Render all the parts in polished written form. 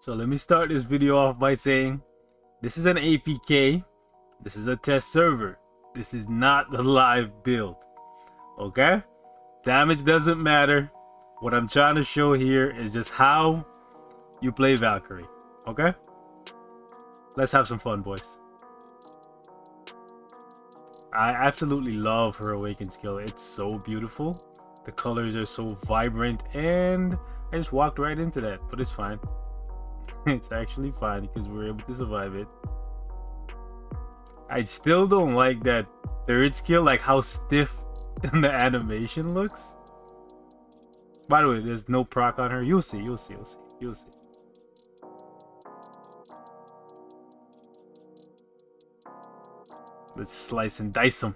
So let me start this video off by saying this is an APK, this is a test server, this is not the live build, okay? Damage doesn't matter. What I'm trying to show here is just how you play Valkyrie, okay? Let's have some fun, boys. I absolutely love her awakened skill. It's so beautiful. The colors are so vibrant, and I just walked right into that, but it's fine. It's actually fine because we're able to survive it. I still don't like that third skill, like how stiff the animation looks. By the way, there's no proc on her. You'll see. Let's slice and dice them.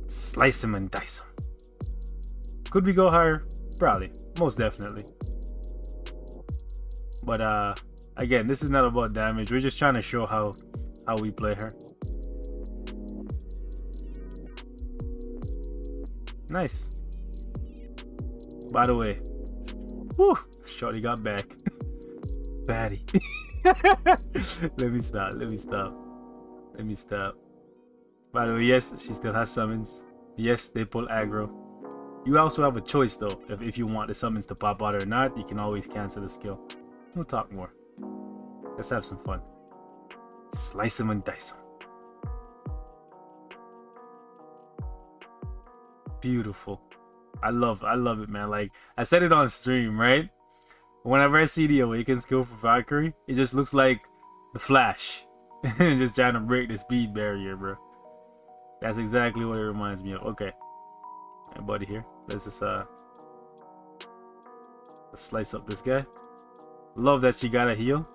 Slice them and dice them. Could we go higher? Probably. Most definitely. But again, this is not about damage. We're just trying to show how we play her. Nice. By the way, whew, shorty got back. Fatty. Let me stop. By the way, yes, she still has summons. Yes, they pull aggro. You also have a choice though. If you want the summons to pop out or not, you can always cancel the skill. We'll talk more. Let's have some fun. Slice them and dice them. Beautiful. I love it, man. Like I said it on stream, right? Whenever I see the awakened skill for Valkyrie, it just looks like the Flash. Just trying to break the speed barrier, bro. That's exactly what it reminds me of. Okay. Hey, buddy here. Let's just let's slice up this guy. Love that she got a heal.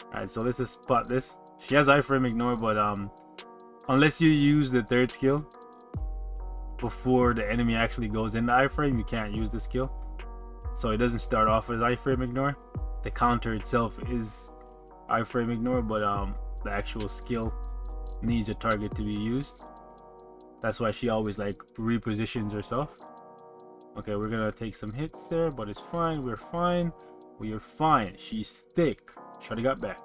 Alright, so let's just spot this. She has iframe ignore, but unless you use the third skill before the enemy actually goes into iframe, you can't use the skill. So it doesn't start off as iframe ignore. The counter itself is iframe ignore, but the actual skill needs a target to be used. That's why she always like repositions herself. Okay, we're gonna take some hits there, but it's fine. We're fine. We are fine. She's thick. Shotty got back.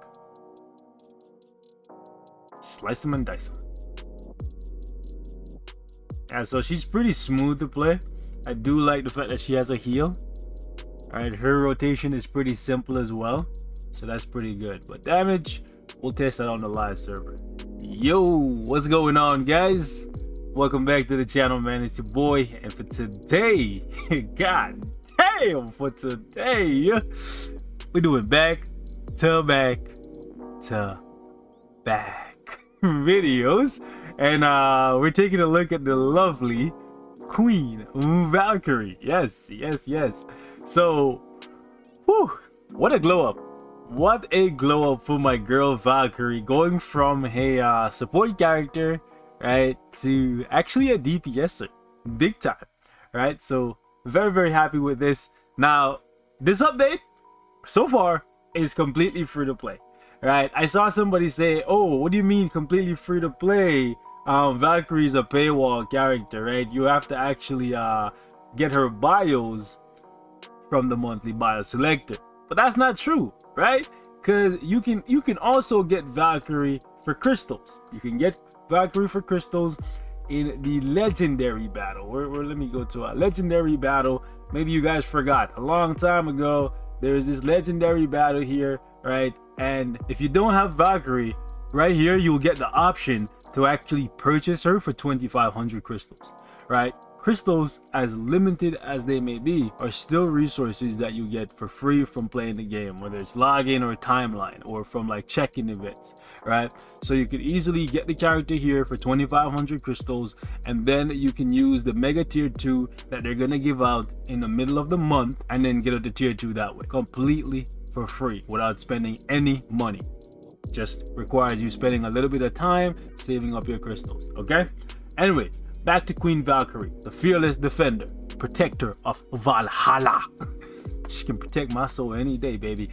Slice them and dice them. Yeah, so she's pretty smooth to play. I do like the fact that she has a heal. Alright, her rotation is pretty simple as well. So that's pretty good. But damage, we'll test that on the live server. Yo, what's going on, guys? Welcome back to the channel, man. It's your boy. And for today, god damn, for today, we're doing back to back videos. And we're taking a look at the lovely Queen Valkyrie. Yes. So, whew, what a glow up. What a glow up for my girl Valkyrie, going from a support character, right, to actually a DPSer, big time, right? So very happy with this. Now this update so far is completely free to play, right? I saw somebody say, oh, what do you mean completely free to play? Valkyrie's a paywall character, right? You have to actually get her bios from the monthly bio selector. But that's not true, right? Because you can also get Valkyrie for crystals. You can get Valkyrie for crystals in the legendary battle. Let me go to a legendary battle. Maybe you guys forgot, a long time ago there's this legendary battle here, right? And if you don't have Valkyrie, right here you'll get the option to actually purchase her for 2,500 crystals, right? Crystals, as limited as they may be, are still resources that you get for free from playing the game, whether it's login or timeline or from like check-in events, right? So you could easily get the character here for 2,500 crystals, and then you can use the mega tier 2 that they're gonna give out in the middle of the month, and then get her to tier 2 that way, completely for free without spending any money. Just requires you spending a little bit of time saving up your crystals. Okay, anyways, back to Queen Valkyrie, the fearless defender, protector of Valhalla. She can protect my soul any day, baby.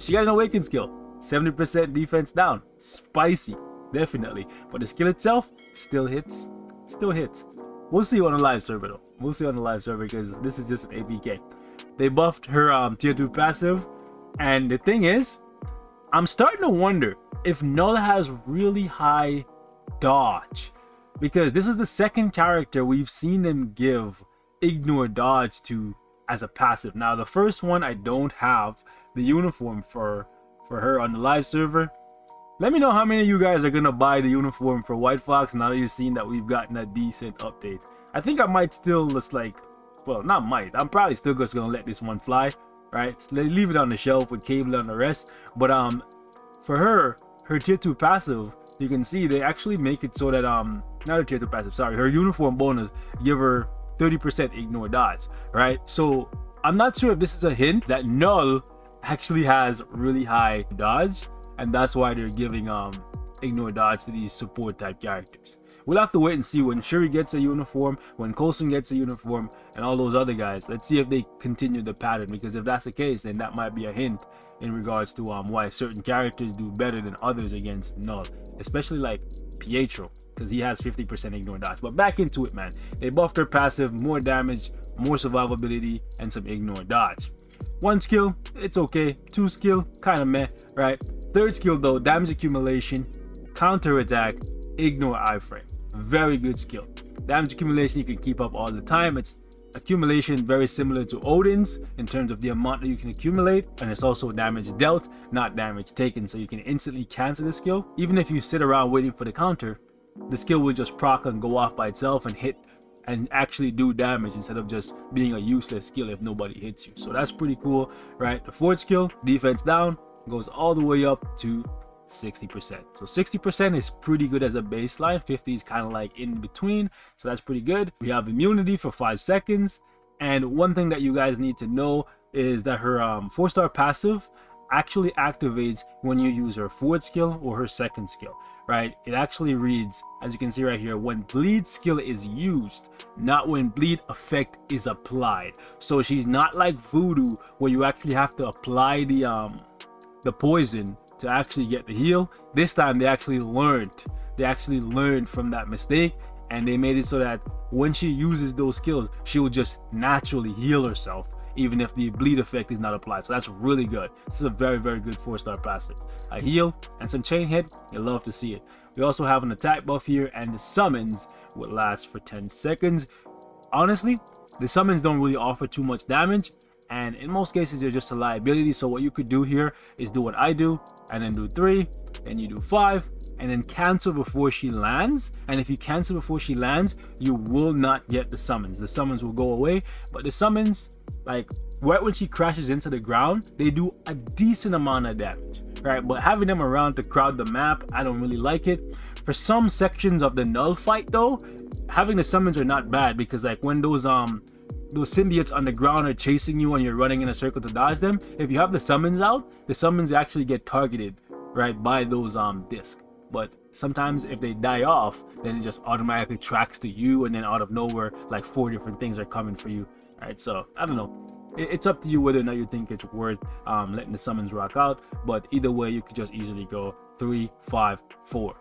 She got an awakened skill, 70% defense down, spicy, definitely. But the skill itself still hits. We'll see on the live server though. We'll see on the live server because this is just an APK. they buffed her tier 2 passive, and the thing is, I'm starting to wonder if Null has really high dodge, because this is the second character we've seen them give ignore dodge to as a passive. Now the first one, I don't have the uniform for her on the live server. Let me know how many of you guys are gonna buy the uniform for White Fox now that you've seen that we've gotten a decent update. I think I might still just like, well, not might, I'm probably still just gonna let this one fly, right? So leave it on the shelf with Cable and the rest. But for her tier 2 passive, you can see they actually make it so that not her tier 2 passive, sorry, her uniform bonus give her 30% ignore dodge, right? So I'm not sure if this is a hint that Null actually has really high dodge, and that's why they're giving ignore dodge to these support type characters. We'll have to wait and see when Shuri gets a uniform, when Coulson gets a uniform, and all those other guys. Let's see if they continue the pattern, because if that's the case, then that might be a hint in regards to why certain characters do better than others against Null, especially like Pietro, because he has 50% ignore dodge. But back into it, man. They buffed her passive, more damage, more survivability, and some ignore dodge. 1 skill, it's okay. 2 skill, kind of meh, right? 3rd skill though, damage accumulation, counter attack, ignore iframe. Very good skill. Damage accumulation you can keep up all the time. It's accumulation very similar to Odin's in terms of the amount that you can accumulate, and it's also damage dealt, not damage taken, so you can instantly cancel the skill. Even if you sit around waiting for the counter, the skill will just proc and go off by itself and hit and actually do damage instead of just being a useless skill if nobody hits you. So that's pretty cool, right? The 4th skill, defense down, goes all the way up to 60%. So 60% is pretty good as a baseline. 50 is kind of like in between, so that's pretty good. We have immunity for 5 seconds, and one thing that you guys need to know is that her 4-star passive actually activates when you use her 4th skill or her 2nd skill, right? It actually reads, as you can see right here, when bleed skill is used, not when bleed effect is applied. So she's not like Voodoo where you actually have to apply the poison to actually get the heal. This time they actually learned from that mistake, and they made it so that when she uses those skills, she will just naturally heal herself even if the bleed effect is not applied. So that's really good. This is a very, very good 4-star passive. A heal and some chain hit, you'll love to see it. We also have an attack buff here, and the summons will last for 10 seconds. Honestly, the summons don't really offer too much damage, and in most cases they're just a liability. So what you could do here is do what I do, and then do 3, then you do 5, and then cancel before she lands. And if you cancel before she lands, you will not get the summons. The summons will go away, but the summons, like right when she crashes into the ground, they do a decent amount of damage, right? But having them around to crowd the map, I don't really like it. For some sections of the Null fight though, having the summons are not bad, because like when those symbiotes on the ground are chasing you and you're running in a circle to dodge them, if you have the summons out, the summons actually get targeted, right, by those discs. But sometimes if they die off, then it just automatically tracks to you, and then out of nowhere like 4 different things are coming for you, right? So I don't know, it's up to you whether or not you think it's worth letting the summons rock out. But either way, you could just easily go 3, 5, 4,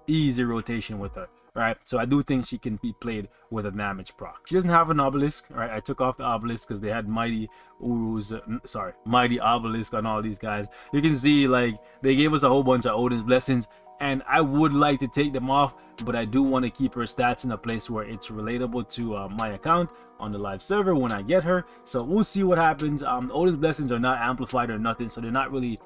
easy rotation with her, right? So I do think she can be played with a damage proc. She doesn't have an obelisk, right? I took off the obelisk because they had mighty obelisk on all these guys. You can see like they gave us a whole bunch of Odin's blessings, and I would like to take them off, but I do want to keep her stats in a place where it's relatable to my account on the live server when I get her. So we'll see what happens. Odin's blessings are not amplified or nothing, so they're not really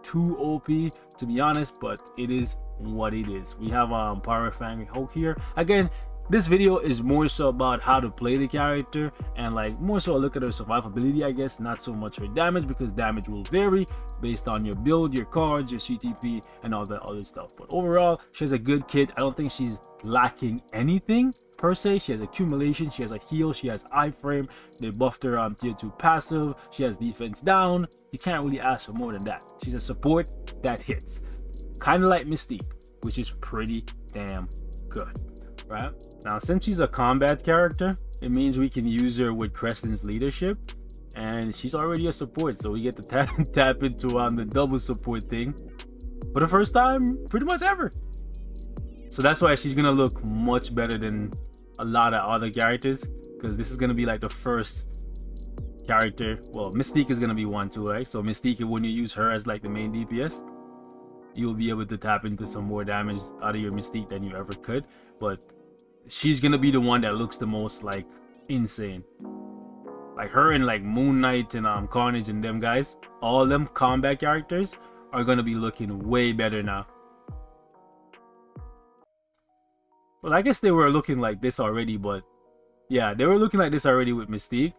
too OP to be honest, but it is what it is. We have Power Fang Hulk here. Again, this video is more so about how to play the character, and like more so a look at her survivability, I guess, not so much her damage, because damage will vary based on your build, your cards, your CTP, and all that other stuff. But overall, she has a good kit. I don't think she's lacking anything per se. She has accumulation, she has a heal, she has iframe, they buffed her on tier 2 passive, she has defense down. You can't really ask for more than that. She's a support that hits, kind of like Mystique, which is pretty damn good, right? Now, since she's a combat character, it means we can use her with Crescent's leadership, and she's already a support, so we get to tap into the double support thing for the first time pretty much ever. So that's why she's gonna look much better than a lot of other characters, because this is gonna be like the first character. Well, Mystique is gonna be one too, right? So Mystique, when you use her as like the main DPS, you'll be able to tap into some more damage out of your Mystique than you ever could. But she's gonna be the one that looks the most like insane. Like her and like Moon Knight and Carnage and them guys, all them combat characters are gonna be looking way better now. Well, I guess they were looking like this already, but yeah, they were looking like this already with Mystique.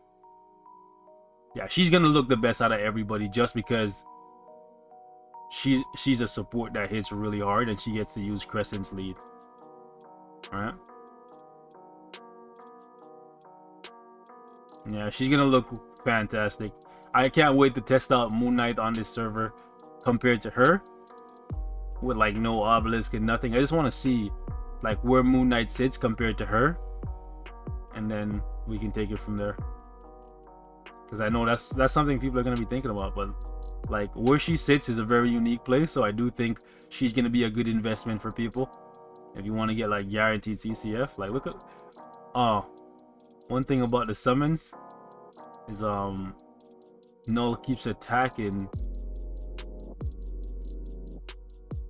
Yeah, she's gonna look the best out of everybody just because she's a support that hits really hard and she gets to use Crescent's lead. Alright. Yeah, she's gonna look fantastic. I can't wait to test out Moon Knight on this server compared to her. With like no obelisk and nothing. I just want to see like where Moon Knight sits compared to her. And then we can take it from there. Because I know that's something people are gonna be thinking about, but like where she sits is a very unique place, so I do think she's gonna be a good investment for people if you want to get like guaranteed CCF. Like look at one thing about the summons is KNULL keeps attacking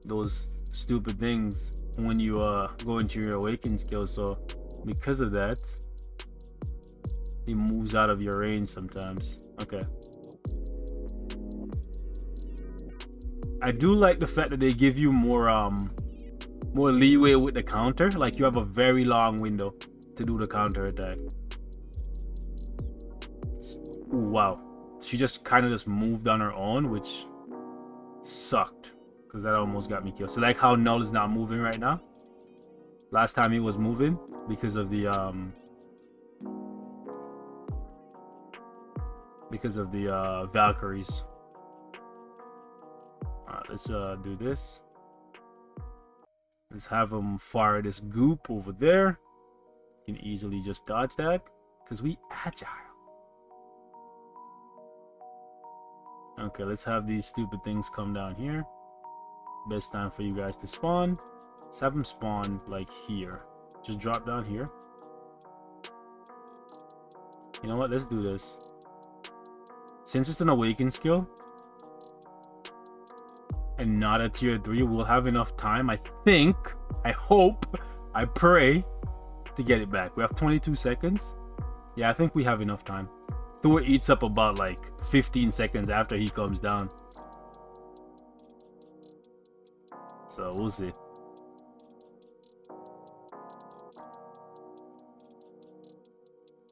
those stupid things when you go into your awaken skill, so because of that he moves out of your range sometimes. Okay. I do like the fact that they give you more leeway with the counter. Like you have a very long window to do the counter attack. Ooh, wow. She just kind of just moved on her own, which sucked. Because that almost got me killed. So like how KNULL is not moving right now. Last time he was moving because of the Valkyries. Alright, let's do this. Let's have him fire this goop over there. You can easily just dodge that because we agile. Okay, let's have these stupid things come down here. Best time for you guys to spawn. Let's have them spawn like here. Just drop down here. You know what? Let's do this. Since it's an awaken skill and not a tier 3, we'll have enough time, I think, I hope, I pray, to get it back. We have 22 seconds. Yeah, I think we have enough time. Thor eats up about like 15 seconds after he comes down. So we'll see.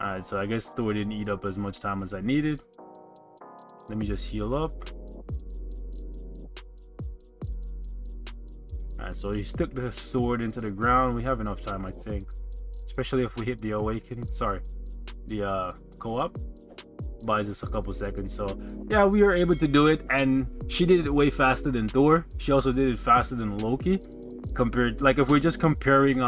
Alright, so I guess Thor didn't eat up as much time as I needed. Let me just heal up. Alright, so he stuck the sword into the ground. We have enough time, I think. Especially if we hit the awaken. Sorry. The co-op. Buys us a couple seconds. So yeah, we were able to do it. And she did it way faster than Thor. She also did it faster than Loki. Compared, like if we're just comparing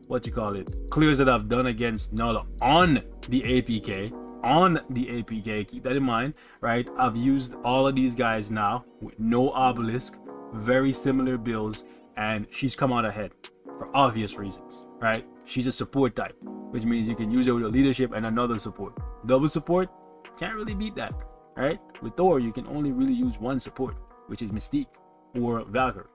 what you call it, clears that I've done against KNULL on the APK. On the APK, keep that in mind, right? I've used all of these guys now with no obelisk, very similar builds, and she's come out ahead for obvious reasons, right? She's a support type, which means you can use her with a leadership and another support. Double support, can't really beat that, right? With Thor, you can only really use one support, which is Mystique or Valkyrie.